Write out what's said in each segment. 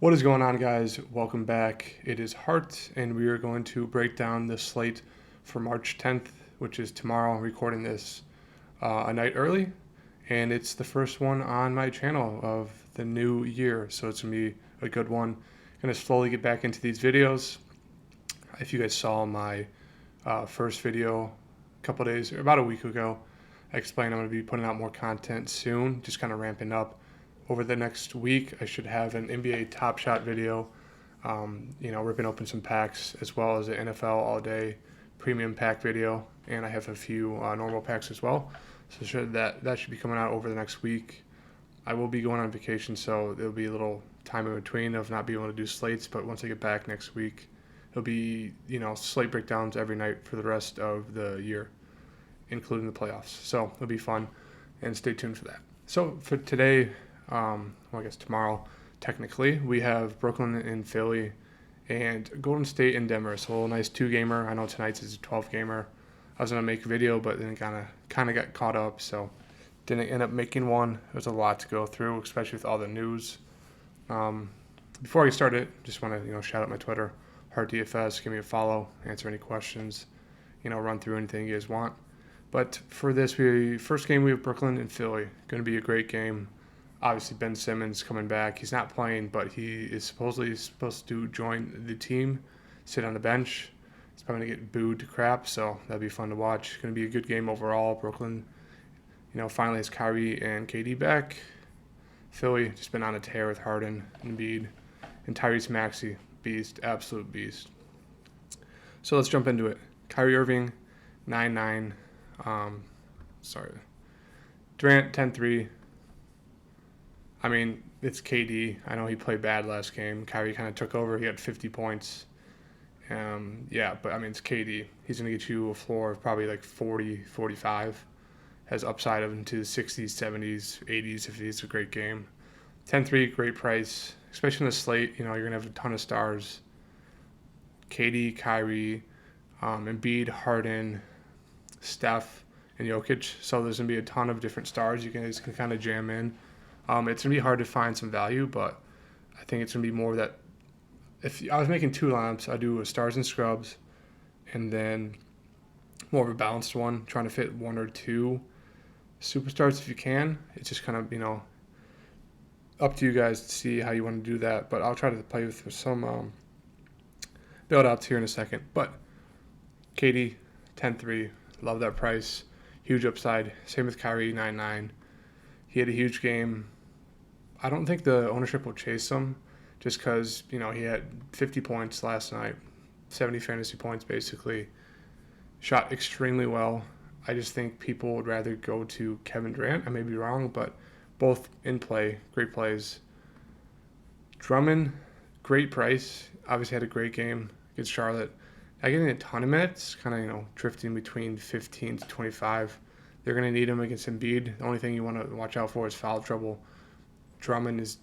What is going on, guys? Welcome back. It is Hart, and we are going to break down the slate for March 10th, which is tomorrow. I'm recording this a night early, and it's the first one on my channel of the new year, so it's going to be a good one. I'm going to slowly get back into these videos. If you guys saw my first video a couple days, or about a week ago, I explained I'm going to be putting out more content soon, just kind of ramping up. Over the next week, I should have an NBA Top Shot video, ripping open some packs, as well as an NFL All Day Premium Pack video, and I have a few normal packs as well. So that should be coming out over the next week. I will be going on vacation, so there'll be a little time in between of not being able to do slates, but once I get back next week, it'll be, slate breakdowns every night for the rest of the year, including the playoffs. So it'll be fun, and stay tuned for that. So for today, I guess tomorrow, technically, we have Brooklyn and Philly and Golden State and Denver. So a nice 2-gamer. I know tonight's is a 12-gamer. I was going to make a video, but then kind of got caught up, so didn't end up making one. There's a lot to go through, especially with all the news. Before I get started, just want to shout out my Twitter, HeartDFS. Give me a follow, answer any questions, run through anything you guys want. But for this first game, we have Brooklyn and Philly. Going to be a great game. Obviously, Ben Simmons coming back. He's not playing, but he is supposedly supposed to join the team, sit on the bench. He's probably going to get booed to crap, so that'll be fun to watch. Going to be a good game overall. Brooklyn, finally has Kyrie and KD back. Philly just been on a tear with Harden, Embiid, and Tyrese Maxey. Beast, absolute beast. So let's jump into it. Kyrie Irving, 9-9. Durant, 10-3. I mean, it's KD. I know he played bad last game. Kyrie kind of took over. He had 50 points. But it's KD. He's going to get you a floor of probably like 40, 45. Has upside of into the 60s, 70s, 80s if he's a great game. 10-3, great price. Especially in the slate, you're going to have a ton of stars. KD, Kyrie, Embiid, Harden, Steph, and Jokic. So there's going to be a ton of different stars you guys can kind of jam in. It's going to be hard to find some value, but I think it's going to be more that if I was making 2 lineups, I'd do a stars and scrubs and then more of a balanced one, trying to fit 1 or 2 superstars if you can. It's just kind of, up to you guys to see how you want to do that, but I'll try to play with some build-outs here in a second. But KD, 10-3, love that price, huge upside. Same with Kyrie, 9-9. He had a huge game. I don't think the ownership will chase him just because, he had 50 points last night, 70 fantasy points basically. Shot extremely well. I just think people would rather go to Kevin Durant. I may be wrong, but both in play, great plays. Drummond, great price. Obviously had a great game against Charlotte. Not getting a ton of minutes, kind of, drifting between 15 to 25. They're going to need him against Embiid. The only thing you want to watch out for is foul trouble. Drummond is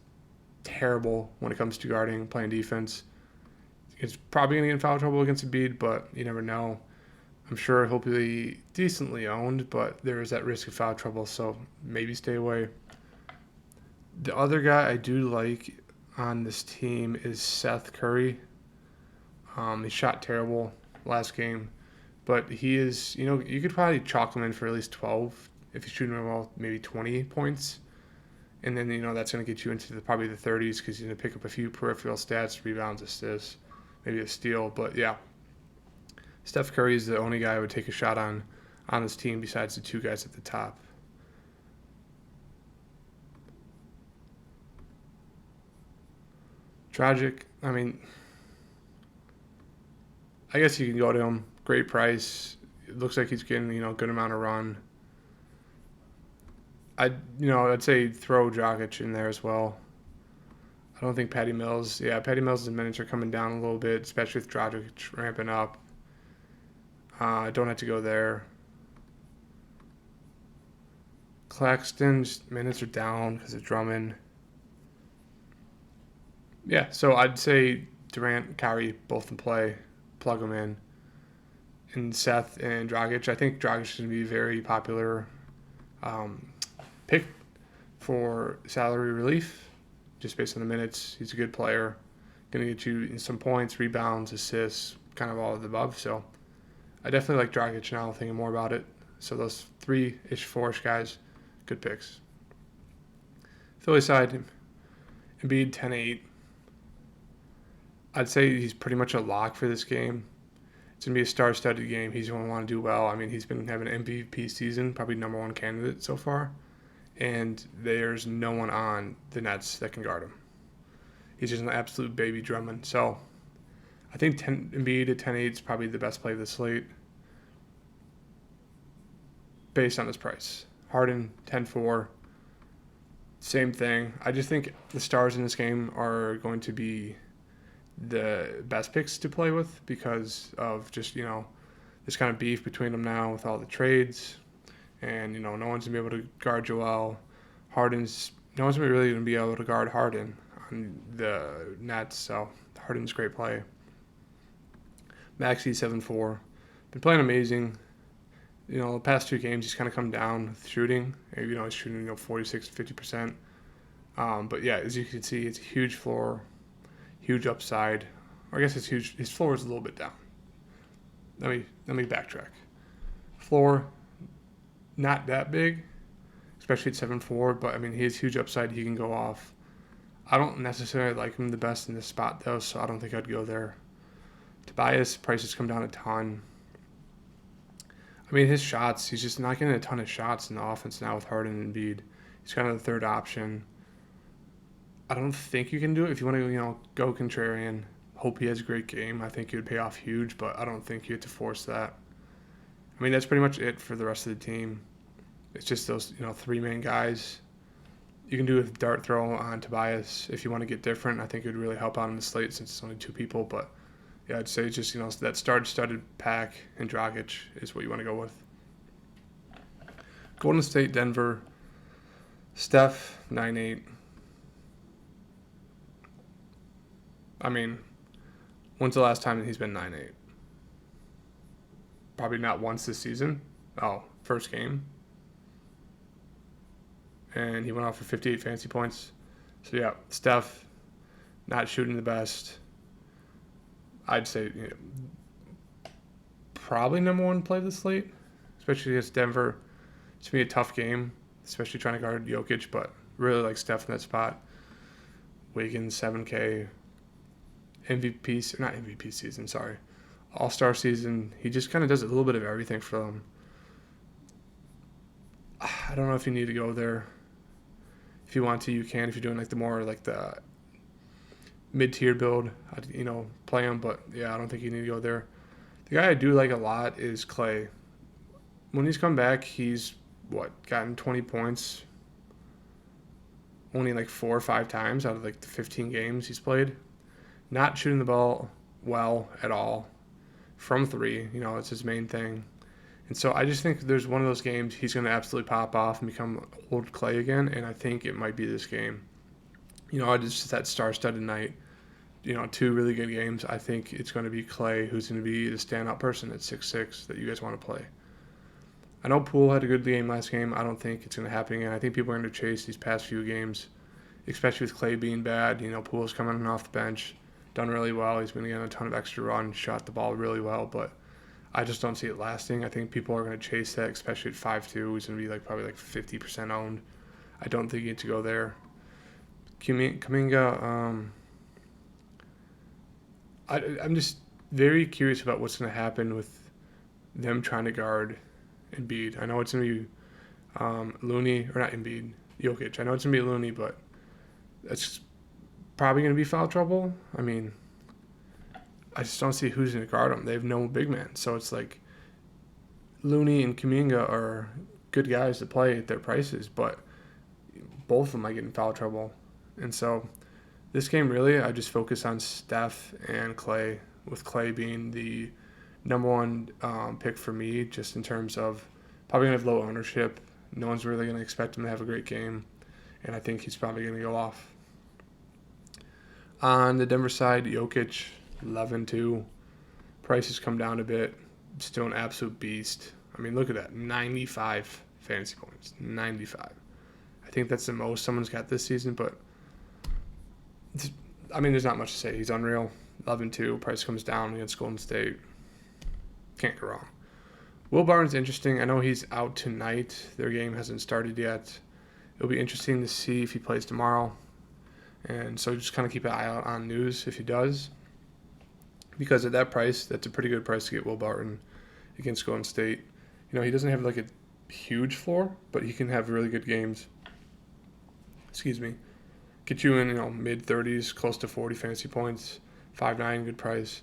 terrible when it comes to guarding, playing defense. He's probably going to get in foul trouble against Embiid, but you never know. I'm sure he'll be decently owned, but there is that risk of foul trouble, so maybe stay away. The other guy I do like on this team is Seth Curry. He shot terrible last game. But he is, you could probably chalk him in for at least 12 if he's shooting well, maybe 20 points. And then, that's going to get you into probably the 30s because he's going to pick up a few peripheral stats, rebounds, assists, maybe a steal. But, yeah, Steph Curry is the only guy I would take a shot on this team besides the 2 guys at the top. Tragic. I guess you can go to him. Great price. It looks like he's getting, good amount of run. I'd say throw Dragic in there as well. I don't think Patty Mills' minutes are coming down a little bit, especially with Dragic ramping up. I don't have to go there. Claxton's minutes are down because of Drummond. Yeah, so I'd say Durant, Kyrie, both in play. Plug them in. And Seth and Dragic. I think Dragic is going to be a very popular pick for salary relief. just based on the minutes. He's a good player. Going to get you some points, rebounds, assists, kind of all of the above. So I definitely like Dragic now, thinking more about it. So those 3-ish, 4-ish guys, good picks. Philly side, Embiid 10-8. I'd say he's pretty much a lock for this game. It's going to be a star-studded game. He's going to want to do well. I mean, he's been having an MVP season, probably number one candidate so far. And there's no one on the Nets that can guard him. He's just an absolute baby Drummond. So I think Embiid at 10-8 is probably the best play of the slate based on his price. Harden 10-4, same thing. I just think the stars in this game are going to be the best picks to play with because of just, this kind of beef between them now with all the trades. And, no one's going to be able to guard Joel. No one's really going to be able to guard Harden on the Nets. So Harden's great play. Maxey 7-4. Been playing amazing. The past 2 games he's kind of come down with shooting. He's shooting 46 to 50%. But yeah, as you can see, it's a huge floor, huge upside. Or I guess it's huge. His floor is a little bit down. Let me backtrack. Floor, not that big, especially at 7-4. But I mean, he has huge upside. He can go off. I don't necessarily like him the best in this spot though, so I don't think I'd go there. Tobias prices come down a ton. I mean, his shots, he's just not getting a ton of shots in the offense now with Harden and Embiid. He's kind of the third option. I don't think you can do it if you want to, go contrarian. Hope he has a great game. I think he would pay off huge, but I don't think you have to force that. I mean, that's pretty much it for the rest of the team. It's just those, 3 main guys. You can do a dart throw on Tobias if you want to get different. I think it would really help out in the slate since it's only 2 people, but yeah, I'd say just, that star-studded pack and Dragic is what you want to go with. Golden State, Denver, Steph, 9-8. I mean, when's the last time that he's been 9-8? Probably not once this season. Oh, first game. And he went off for 58 fantasy points. So yeah, Steph, not shooting the best. I'd say probably number 1 play of the slate, especially against Denver. It's going to be a tough game, especially trying to guard Jokic, but really like Steph in that spot. Wiggins, 7K. Not MVP season, sorry. All-Star season. He just kind of does a little bit of everything for them. I don't know if you need to go there. If you want to, you can. If you're doing the mid-tier build, play him. But yeah, I don't think you need to go there. The guy I do like a lot is Clay. When he's come back, he's gotten 20 points only 4 or 5 times out of the 15 games he's played. Not shooting the ball well at all from 3. It's his main thing. And so I just think there's one of those games he's going to absolutely pop off and become old Clay again, and I think it might be this game. Just that star-studded night, 2 really good games. I think it's going to be Clay who's going to be the standout person at 6'6" that you guys want to play. I know Poole had a good game last game. I don't think it's going to happen again. I think people are going to chase these past few games, especially with Clay being bad. Poole's coming off the bench, done really well. He's been getting a ton of extra run, shot the ball really well, but I just don't see it lasting. I think people are going to chase that, especially at 5'2". He's going to be probably 50% owned. I don't think you need to go there. Kuminga, I'm just very curious about what's going to happen with them trying to guard Embiid. I know it's going to be Looney, or not Embiid, Jokic. I know it's going to be Looney, but that's probably going to be foul trouble. I mean, I just don't see who's going to guard them. They have no big man. So it's Looney and Kuminga are good guys to play at their prices, but both of them might get in foul trouble. And so this game, really, I just focus on Steph and Clay, with Clay being the number 1 pick for me, just in terms of probably going to have low ownership. No one's really going to expect him to have a great game, and I think he's probably going to go off. On the Denver side, Jokic, 11-2. Prices come down a bit. Still an absolute beast. I mean, look at that. 95 fantasy points. 95. I think that's the most someone's got this season, but I mean, there's not much to say. He's unreal. 11-2. Price comes down against Golden State. Can't go wrong. Will Barton's interesting. I know he's out tonight. Their game hasn't started yet. It'll be interesting to see if he plays tomorrow. And so just kind of keep an eye out on news if he does. Because at that price, that's a pretty good price to get Will Barton against Golden State. He doesn't have like a huge floor, but he can have really good games. Excuse me. Get you in, mid 30s, close to 40 fantasy points. 5'9", good price.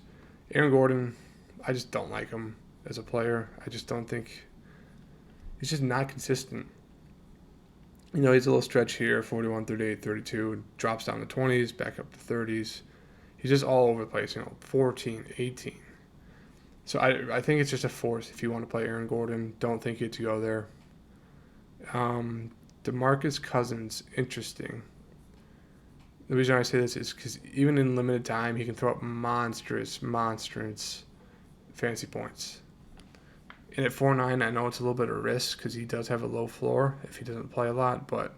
Aaron Gordon, I just don't like him as a player. I just don't think he's just not consistent. He's a little stretch here, 41, 38, 32, drops down to 20s, back up to 30s. He's just all over the place, 14, 18. So I think it's just a force if you want to play Aaron Gordon. Don't think you have to go there. DeMarcus Cousins, interesting. The reason I say this is because even in limited time, he can throw up monstrous fantasy points. And at 4.9, I know it's a little bit of risk because he does have a low floor if he doesn't play a lot, but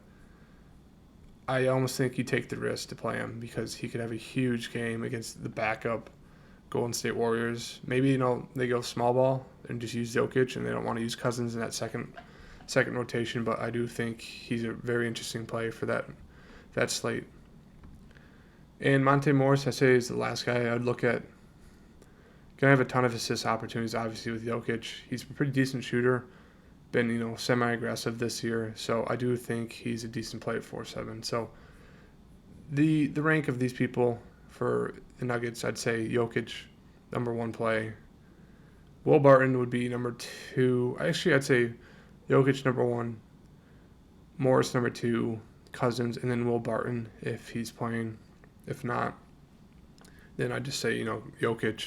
I almost think you take the risk to play him because he could have a huge game against the backup Golden State Warriors. Maybe, they go small ball and just use Jokic and they don't want to use Cousins in that second rotation, but I do think he's a very interesting play for that slate. And Monte Morris, I say, is the last guy I'd look at. Going to have a ton of assist opportunities, obviously, with Jokic. He's a pretty decent shooter. Been, semi-aggressive this year. So I do think he's a decent play at 4.7. So the rank of these people for the Nuggets, I'd say Jokic, number one play. Will Barton would be number two. Actually, I'd say Jokic, number one. Morris, number two. Cousins, and then Will Barton if he's playing. If not, then I'd just say, Jokic,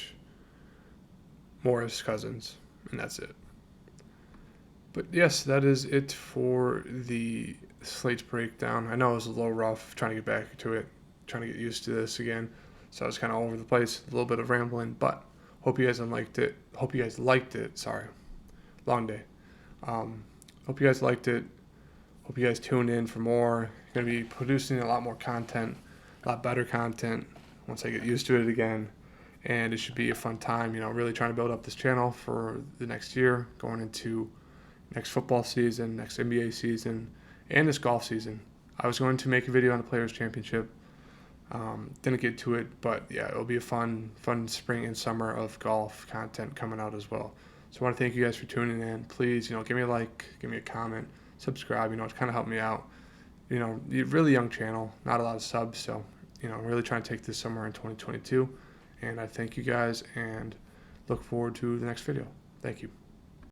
Morris, Cousins, and that's it. But yes, that is it for the slate breakdown. I know it was a little rough trying to get back to it, trying to get used to this again. So I was kind of all over the place, a little bit of rambling, but hope you guys liked it. Sorry, long day. Hope you guys liked it. Hope you guys tune in for more. Going to be producing a lot more content, a lot better content once I get used to it again. And it should be a fun time, really trying to build up this channel for the next year, going into next football season, next NBA season, and this golf season. I was going to make a video on the Players' Championship. Didn't get to it, but yeah, it'll be a fun spring and summer of golf content coming out as well. So I want to thank you guys for tuning in. Please, give me a like, give me a comment, subscribe. It's kind of helped me out. Really young channel, not a lot of subs, so really trying to take this somewhere in 2022. And I thank you guys and look forward to the next video. Thank you.